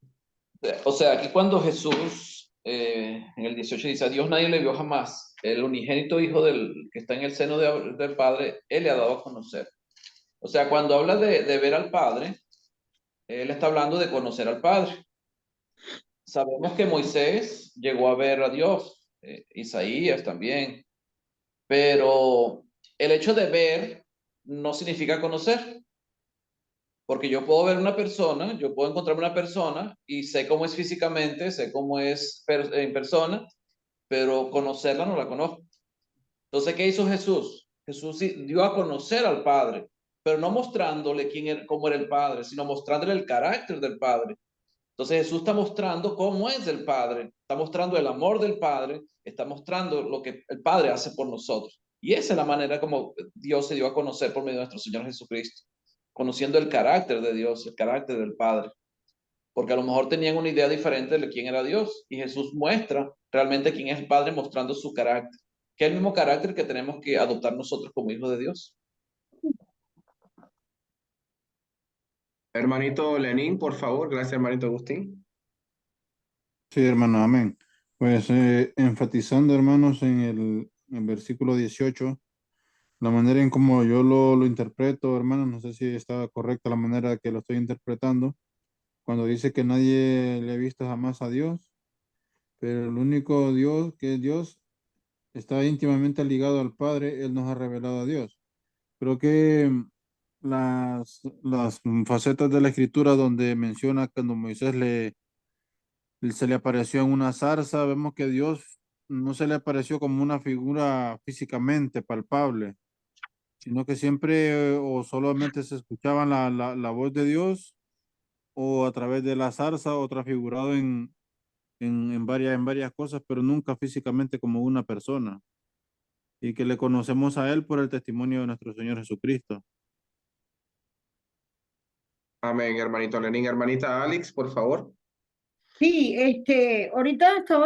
O sea, aquí cuando Jesús en el 18 dice, a Dios nadie le vio jamás, el unigénito hijo que está en el seno del Padre, Él le ha dado a conocer. O sea, cuando habla de ver al Padre, Él está hablando de conocer al Padre. Sabemos que Moisés llegó a ver a Dios, Isaías también, pero el hecho de ver no significa conocer. Porque yo puedo ver una persona, yo puedo encontrarme una persona y sé cómo es físicamente, sé cómo es en persona, pero conocerla no la conozco. Entonces, ¿qué hizo Jesús? Jesús dio a conocer al Padre, pero no mostrándole cómo era el Padre, sino mostrándole el carácter del Padre. Entonces Jesús está mostrando cómo es el Padre, está mostrando el amor del Padre, está mostrando lo que el Padre hace por nosotros. Y esa es la manera como Dios se dio a conocer por medio de nuestro Señor Jesucristo, conociendo el carácter de Dios, el carácter del Padre, porque a lo mejor tenían una idea diferente de quién era Dios, y Jesús muestra realmente quién es el Padre mostrando su carácter, que es el mismo carácter que tenemos que adoptar nosotros como hijos de Dios. Hermanito Lenín, por favor. Gracias, hermanito Agustín. Sí, hermano, amén. Pues enfatizando, hermanos, en el versículo 18, la manera en cómo yo lo interpreto, hermanos, no sé si está correcta la manera que lo estoy interpretando, cuando dice que nadie le ha visto jamás a Dios, pero el único Dios, que es Dios, está íntimamente ligado al Padre, Él nos ha revelado a Dios. Creo que las facetas de la Escritura donde menciona cuando Moisés se le apareció en una zarza, vemos que Dios no se le apareció como una figura físicamente palpable, sino que siempre o solamente se escuchaba la voz de Dios o a través de la zarza o transfigurado en varias cosas, pero nunca físicamente como una persona. Y que le conocemos a Él por el testimonio de nuestro Señor Jesucristo. Amén, hermanito Lenín. Hermanita Alex, por favor. Sí, ahorita estoy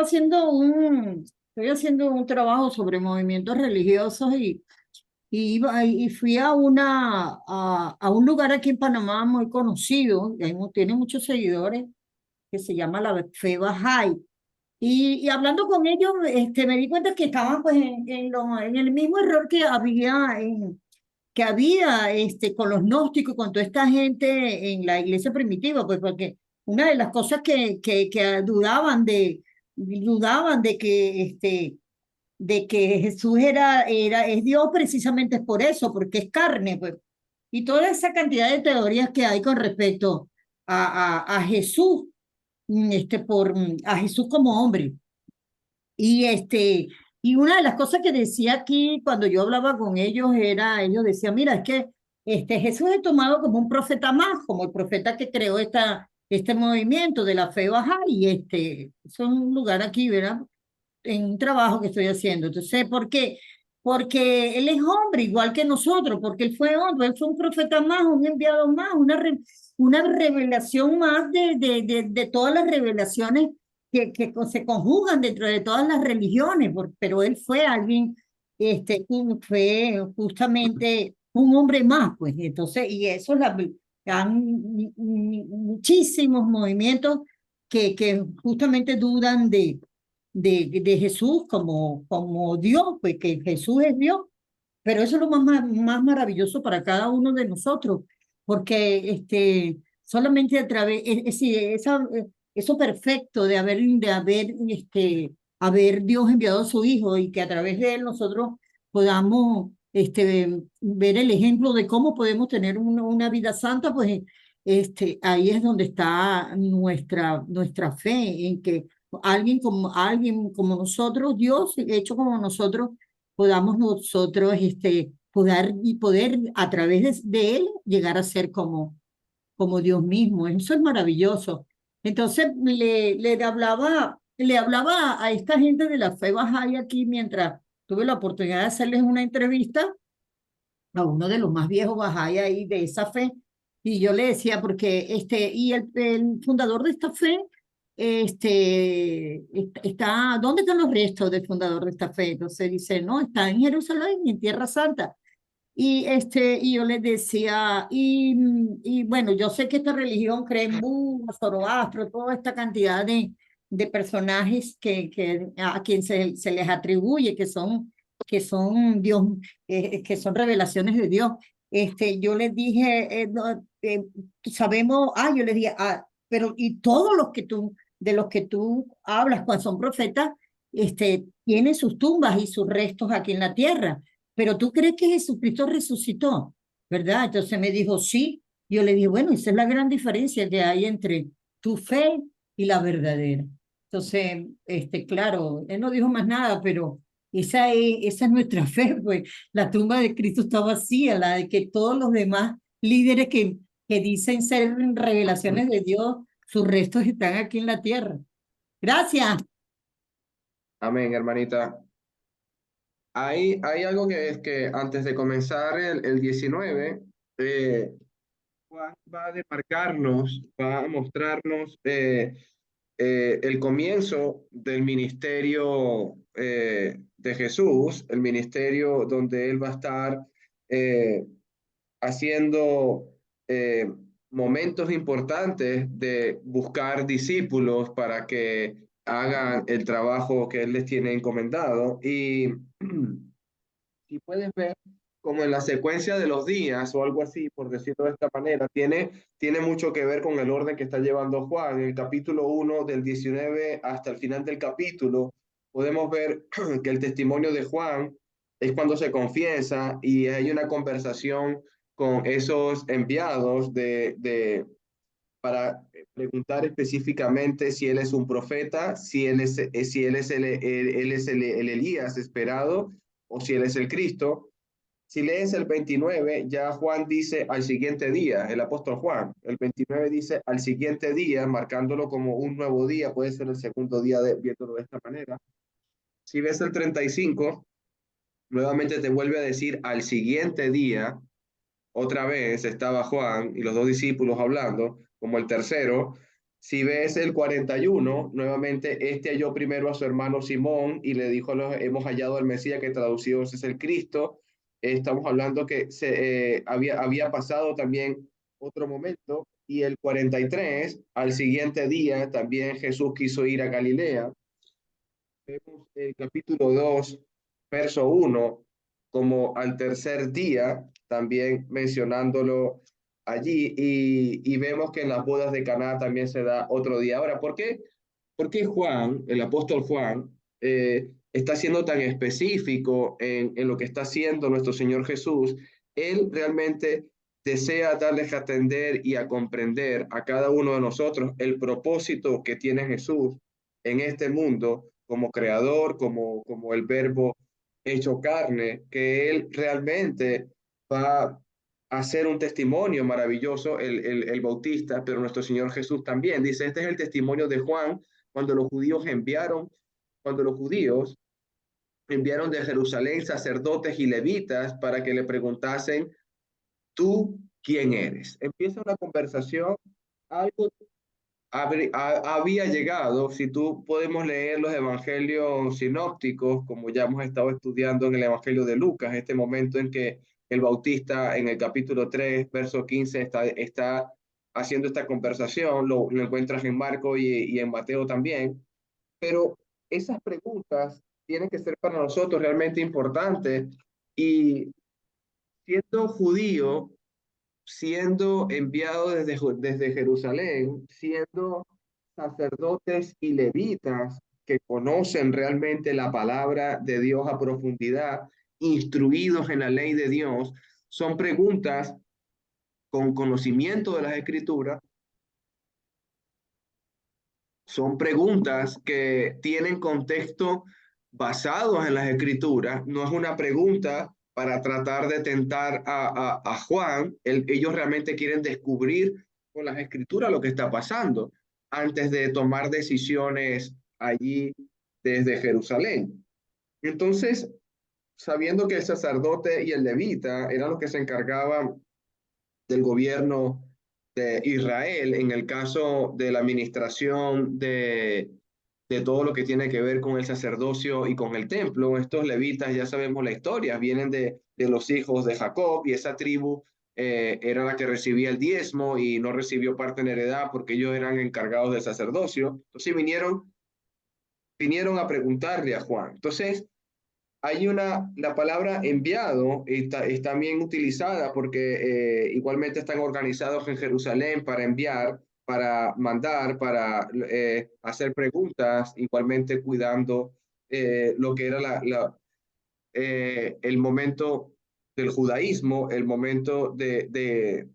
haciendo un trabajo sobre movimientos religiosos y fui a un lugar aquí en Panamá muy conocido, y tiene muchos seguidores, que se llama la Fe Bahá'í. Y hablando con ellos, me di cuenta que estaban pues en el mismo error que había con los gnósticos, con toda esta gente en la iglesia primitiva, pues porque una de las cosas que dudaban de que Jesús es Dios precisamente es por eso, porque es carne, pues. Y toda esa cantidad de teorías que hay con respecto a Jesús, a Jesús como hombre. Y una de las cosas que decía aquí cuando yo hablaba con ellos ellos decían, mira, es que Jesús es tomado como un profeta más, como el profeta que creó este movimiento de la fe baja, y es un lugar aquí, ¿verdad? En un trabajo que estoy haciendo. Entonces, ¿por qué? Porque él es hombre igual que nosotros, porque él fue hombre, él fue un profeta más, un enviado más, una revelación más de todas las revelaciones que se conjugan dentro de todas las religiones, pero él fue alguien, fue justamente un hombre más, pues. Entonces, y eso han muchísimos movimientos que justamente dudan de Jesús como Dios, pues que Jesús es Dios, pero eso es lo más maravilloso para cada uno de nosotros, porque solamente a través, eso perfecto de haber Dios enviado a su Hijo y que a través de él nosotros podamos ver el ejemplo de cómo podemos tener una vida santa, pues ahí es donde está nuestra fe, en que alguien como nosotros, Dios hecho como nosotros, podamos nosotros poder a través de él llegar a ser como Dios mismo. Eso es maravilloso. Entonces le hablaba a esta gente de la fe Bahá'í aquí mientras tuve la oportunidad de hacerles una entrevista a uno de los más viejos Bahá'í ahí de esa fe. Y yo le decía, porque y el fundador de esta fe, ¿dónde están los restos del fundador de esta fe? Entonces dice, no, está en Jerusalén, en Tierra Santa. Y yo les decía, y bueno, yo sé que esta religión cree en Buda, Zoroastro, toda esta cantidad de personajes a quien se les atribuye que son Dios, que son revelaciones de Dios. Yo les dije, sabemos, yo les dije, pero y todos de los que tú hablas cuando son profetas, tienen sus tumbas y sus restos aquí en la tierra. Pero tú crees que Jesucristo resucitó, ¿verdad? Entonces me dijo, sí. Yo le dije, bueno, esa es la gran diferencia que hay entre tu fe y la verdadera. Entonces, claro, él no dijo más nada, pero esa es nuestra fe, pues la tumba de Cristo está vacía, la de que todos los demás líderes que dicen ser revelaciones de Dios, sus restos están aquí en la tierra. Gracias. Amén, hermanita. Hay algo que es que antes de comenzar el 19, Juan va a demarcarnos, va a mostrarnos el comienzo del ministerio de Jesús, el ministerio donde él va a estar haciendo momentos importantes de buscar discípulos para que hagan el trabajo que él les tiene encomendado. Y si puedes ver, como en la secuencia de los días o algo así, por decirlo de esta manera, tiene mucho que ver con el orden que está llevando Juan. En el capítulo 1, del 19 hasta el final del capítulo, podemos ver que el testimonio de Juan es cuando se confiesa y hay una conversación con esos enviados para preguntar específicamente si él es un profeta, si él es el Elías esperado o si él es el Cristo. Si lees el 29, ya Juan dice al siguiente día, el apóstol Juan, el 29 dice al siguiente día, marcándolo como un nuevo día, puede ser el segundo día viéndolo de esta manera. Si ves el 35, nuevamente te vuelve a decir al siguiente día, otra vez estaba Juan y los dos discípulos hablando, como el tercero. Si ves el 41, nuevamente halló primero a su hermano Simón y le dijo, hemos hallado al Mesías, que traducido es el Cristo. Estamos hablando que había pasado también otro momento. Y el 43, al siguiente día, también Jesús quiso ir a Galilea. Vemos el capítulo 2, verso 1, como al tercer día, también mencionándolo allí, y vemos que en las bodas de Caná también se da otro día. Ahora, ¿por qué Juan, el apóstol Juan, está siendo tan específico en lo que está haciendo nuestro Señor Jesús? Él realmente desea darles a entender y a comprender a cada uno de nosotros el propósito que tiene Jesús en este mundo como creador, como el verbo hecho carne, que él realmente va a hacer un testimonio maravilloso, el Bautista, pero nuestro Señor Jesús también. Dice, este es el testimonio de Juan cuando los judíos enviaron de Jerusalén sacerdotes y levitas para que le preguntasen, ¿tú quién eres? Empieza una conversación, algo había llegado, si tú podemos leer los evangelios sinópticos, como ya hemos estado estudiando en el evangelio de Lucas, este momento en que el Bautista en el capítulo 3, verso 15, está haciendo esta conversación, lo encuentras en Marco y en Mateo también, pero esas preguntas tienen que ser para nosotros realmente importantes y siendo judío, siendo enviado desde Jerusalén, siendo sacerdotes y levitas que conocen realmente la palabra de Dios a profundidad, instruidos en la ley de Dios, son preguntas con conocimiento de las escrituras, son preguntas que tienen contexto basados en las escrituras, no es una pregunta para tratar de tentar a Juan. Ellos realmente quieren descubrir con las escrituras lo que está pasando antes de tomar decisiones allí desde Jerusalén. Entonces, sabiendo que el sacerdote y el levita eran los que se encargaban del gobierno de Israel en el caso de la administración de todo lo que tiene que ver con el sacerdocio y con el templo. Estos levitas, ya sabemos la historia, vienen de los hijos de Jacob, y esa tribu era la que recibía el diezmo y no recibió parte en heredad porque ellos eran encargados del sacerdocio. Entonces vinieron a preguntarle a Juan. Entonces, hay la palabra enviado es también utilizada porque igualmente están organizados en Jerusalén para enviar, para mandar, para hacer preguntas, igualmente cuidando lo que era el momento del judaísmo, el momento de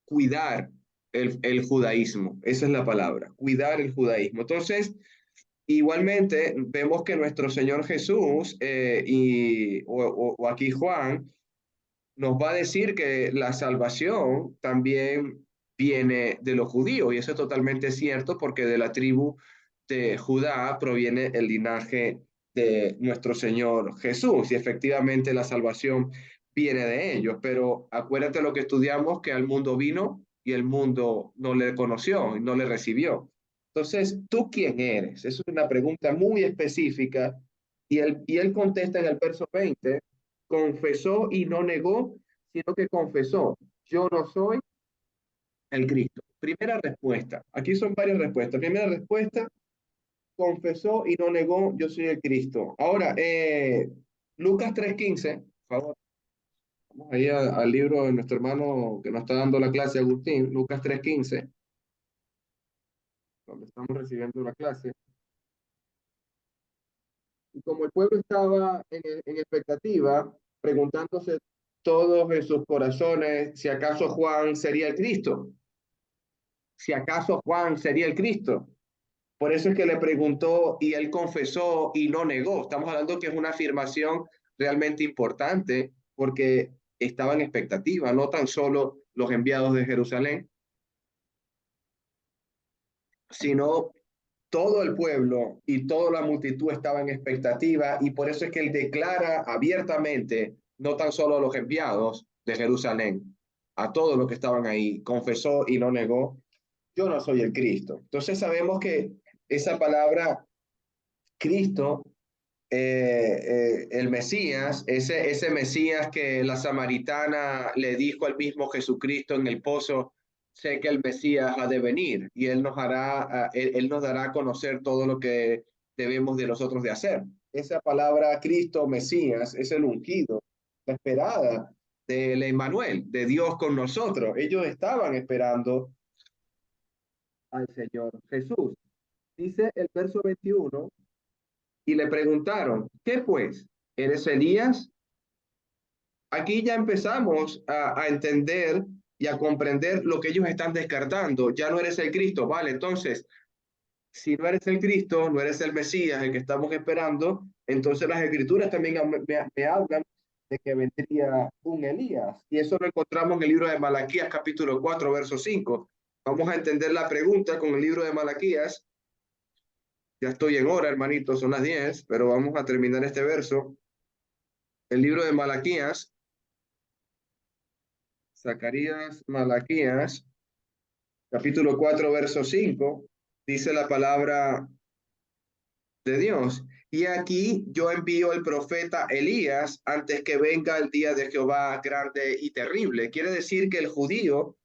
cuidar el judaísmo. Esa es la palabra, cuidar el judaísmo. Entonces, igualmente, vemos que nuestro Señor Jesús o aquí Juan nos va a decir que la salvación también viene de los judíos, y eso es totalmente cierto porque de la tribu de Judá proviene el linaje de nuestro Señor Jesús, y efectivamente la salvación viene de ellos. Pero acuérdate lo que estudiamos, que al mundo vino y el mundo no le conoció y no le recibió. Entonces, ¿tú quién eres? Es una pregunta muy específica, y él contesta en el verso 20, confesó y no negó, sino que confesó, yo no soy el Cristo. Primera respuesta, aquí son varias respuestas. Primera respuesta, confesó y no negó, yo soy el Cristo. Ahora, Lucas 3:15, por favor. Vamos ahí al libro de nuestro hermano que nos está dando la clase, Agustín, Lucas 3:15, donde estamos recibiendo la clase. Y como el pueblo estaba en expectativa, preguntándose todos en sus corazones si acaso Juan sería el Cristo, si acaso Juan sería el Cristo. Por eso es que le preguntó y él confesó y no negó. Estamos hablando que es una afirmación realmente importante porque estaba en expectativa, no tan solo los enviados de Jerusalén, sino todo el pueblo y toda la multitud estaba en expectativa, y por eso es que él declara abiertamente, no tan solo a los enviados de Jerusalén, a todos los que estaban ahí, confesó y no negó, yo no soy el Cristo. Entonces sabemos que esa palabra Cristo, el Mesías, ese Mesías que la samaritana le dijo al mismo Jesucristo en el pozo, sé que el Mesías ha de venir y él nos dará a conocer todo lo que debemos de nosotros de hacer. Esa palabra Cristo, Mesías, es el ungido, la esperada del Emmanuel, de Dios con nosotros. Ellos estaban esperando al Señor Jesús. Dice el verso 21, y le preguntaron, ¿qué pues? ¿Eres Elías? Aquí ya empezamos a entender y a comprender lo que ellos están descartando. Ya no eres el Cristo, ¿vale? Entonces, si no eres el Cristo, no eres el Mesías, el que estamos esperando, entonces las escrituras también me hablan de que vendría un Elías. Y eso lo encontramos en el libro de Malaquías, capítulo 4, verso 5. Vamos a entender la pregunta con el libro de Malaquías. Ya estoy en hora, hermanitos, son las 10, pero vamos a terminar este verso. El libro de Malaquías, Zacarías, Malaquías, capítulo 4, verso 5, dice la palabra de Dios. Y aquí yo envío el profeta Elías antes que venga el día de Jehová grande y terrible. Quiere decir que el judío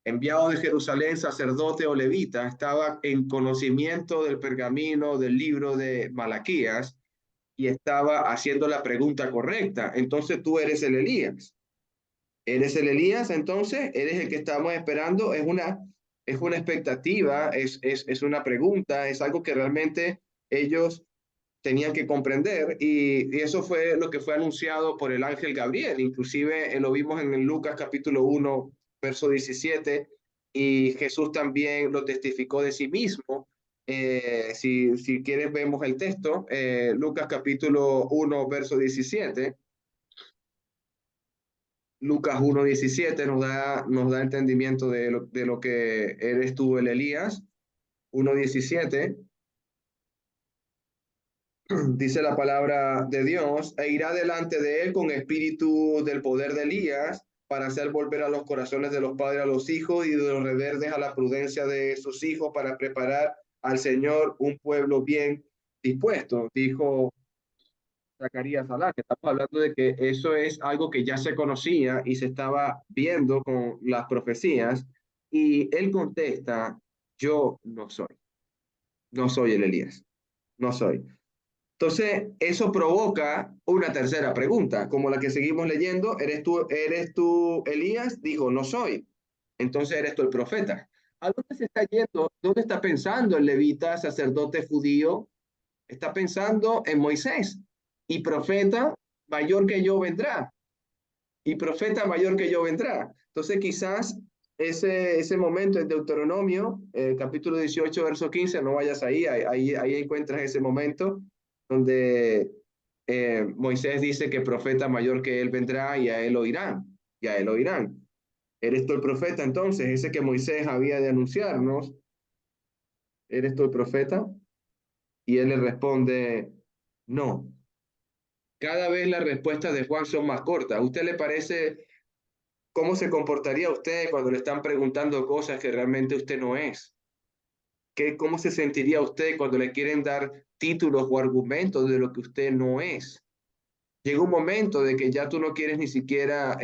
enviado de Jerusalén, sacerdote o levita, estaba en conocimiento del pergamino del libro de Malaquías y estaba haciendo la pregunta correcta. Entonces tú eres el Elías. ¿Eres el Elías? Entonces, ¿eres el que estamos esperando? Es una expectativa, es una pregunta, es algo que realmente ellos tenían que comprender, y eso fue lo que fue anunciado por el ángel Gabriel. Inclusive lo vimos en Lucas capítulo 1, verso 17, y Jesús también lo testificó de sí mismo. Si quieres vemos el texto, Lucas capítulo 1, verso 17. Lucas 1:17 nos da entendimiento de lo que eres tú, el Elías. 1:17 dice la palabra de Dios, e irá delante de él con espíritu del poder de Elías, para hacer volver a los corazones de los padres a los hijos y de los rebeldes a la prudencia de sus hijos, para preparar al Señor un pueblo bien dispuesto, dijo Zacarías Alá, que estamos hablando de que eso es algo que ya se conocía y se estaba viendo con las profecías, y él contesta, yo no soy el Elías, no soy. Entonces, eso provoca una tercera pregunta, como la que seguimos leyendo, ¿eres tú Elías? Dijo, no soy. Entonces, ¿eres tú el profeta? ¿A dónde se está yendo? ¿Dónde está pensando el levita, sacerdote judío? Está pensando en Moisés. Y profeta mayor que yo vendrá. Y profeta mayor que yo vendrá. Entonces, quizás ese momento en Deuteronomio, capítulo 18, verso 15, no vayas ahí encuentras ese momento donde Moisés dice que profeta mayor que él vendrá y a él oirán, y a él oirán. ¿Eres tú el profeta entonces? Ese que Moisés había de anunciarnos, ¿eres tú el profeta? Y él le responde, no. Cada vez las respuestas de Juan son más cortas. ¿A usted le parece cómo se comportaría usted cuando le están preguntando cosas que realmente usted no es? ¿Cómo se sentiría usted cuando le quieren dar títulos o argumentos de lo que usted no es? Llega un momento de que ya tú no quieres ni siquiera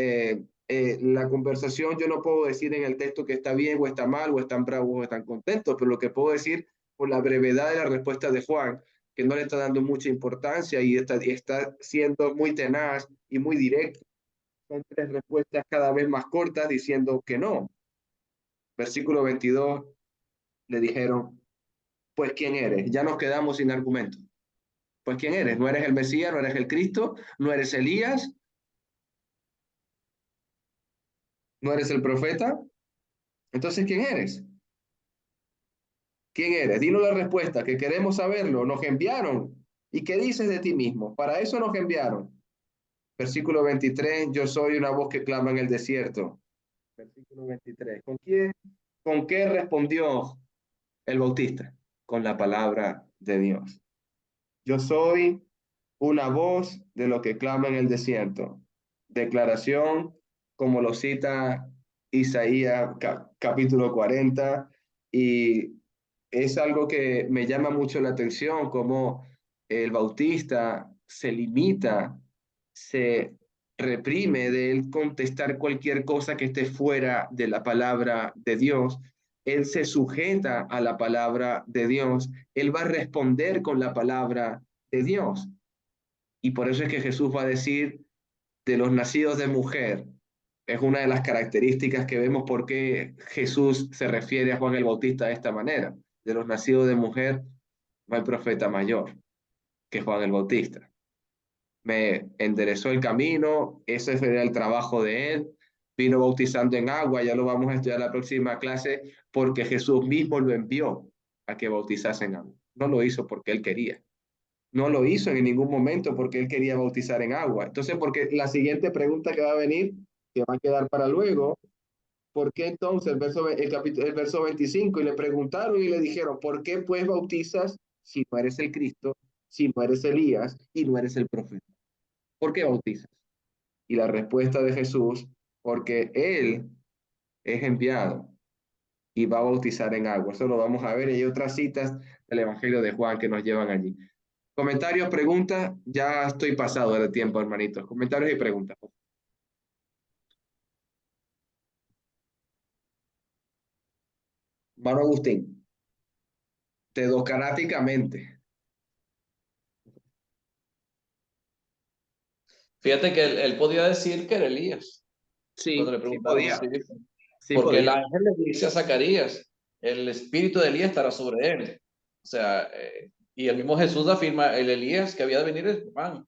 la conversación. Yo no puedo decir en el texto que está bien o está mal, o están bravos o están contentos, pero lo que puedo decir por la brevedad de la respuesta de Juan, que no le está dando mucha importancia y está siendo muy tenaz y muy directo. Son 3 respuestas cada vez más cortas diciendo que no. Versículo 22, le dijeron, pues ¿quién eres? Ya nos quedamos sin argumento. Pues ¿quién eres? ¿No eres el Mesías? ¿No eres el Cristo? ¿No eres Elías? ¿No eres el profeta? Entonces, ¿quién eres? ¿Quién eres? Dinos la respuesta, que queremos saberlo. Nos enviaron. ¿Y qué dices de ti mismo? Para eso nos enviaron. Versículo 23, yo soy una voz que clama en el desierto. Versículo 23, ¿con qué respondió el Bautista? Con la palabra de Dios. Yo soy una voz de lo que clama en el desierto. Declaración, como lo cita Isaías capítulo 40, y es algo que me llama mucho la atención, como el Bautista se limita, se reprime de él contestar cualquier cosa que esté fuera de la palabra de Dios. Él se sujeta a la palabra de Dios. Él va a responder con la palabra de Dios. Y por eso es que Jesús va a decir de los nacidos de mujer. Es una de las características que vemos por qué Jesús se refiere a Juan el Bautista de esta manera. De los nacidos de mujer no hay profeta mayor que Juan el Bautista. Me enderezó el camino, ese era el trabajo de él. Vino bautizando en agua, ya lo vamos a estudiar en la próxima clase, porque Jesús mismo lo envió a que bautizase en agua. No lo hizo porque él quería. No lo hizo en ningún momento porque él quería bautizar en agua. Entonces, porque la siguiente pregunta que va a venir, que va a quedar para luego, ¿por qué entonces el verso 25? Y le preguntaron y le dijeron, ¿por qué pues bautizas si no eres el Cristo, si no eres Elías y no eres el profeta? ¿Por qué bautizas? Y la respuesta de Jesús, porque él es enviado y va a bautizar en agua. Eso lo vamos a ver. Y hay otras citas del Evangelio de Juan que nos llevan allí. Comentarios, preguntas, ya estoy pasado de tiempo, hermanitos. Comentarios y preguntas. Mano Agustín, teocráticamente. Fíjate que él podía decir que era Elías. Sí, Cuando le sí preguntaron, podía. Sí porque el podía. ángel le dice a Zacarías, el espíritu de Elías estará sobre él. O sea, y el mismo Jesús afirma, el Elías que había de venir es Juan.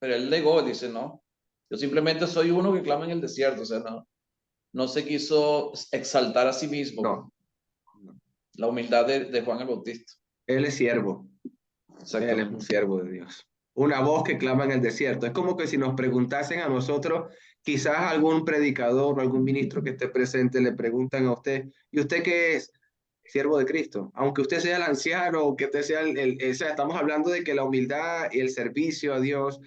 Pero él negó, dice, no, yo simplemente soy uno que clama en el desierto. O sea, no se quiso exaltar a sí mismo. No. La humildad de Juan el Bautista. Él es siervo. Él es un siervo de Dios. Una voz que clama en el desierto. Es como que si nos preguntasen a nosotros Quizás algún predicador o algún ministro que esté presente le preguntan a usted, ¿y usted qué es? Siervo de Cristo. Aunque usted sea el anciano, o que usted sea o sea, estamos hablando de que la humildad y el servicio a Dios,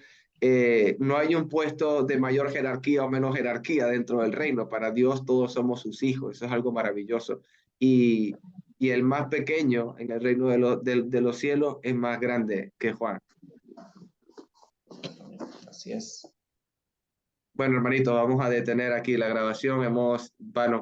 no hay un puesto de mayor jerarquía o menos jerarquía dentro del reino. Para Dios todos somos sus hijos. Eso es algo maravilloso. Y el más pequeño en el reino de los cielos es más grande que Juan. Así es. Bueno, hermanito, vamos a detener aquí la grabación. Bueno,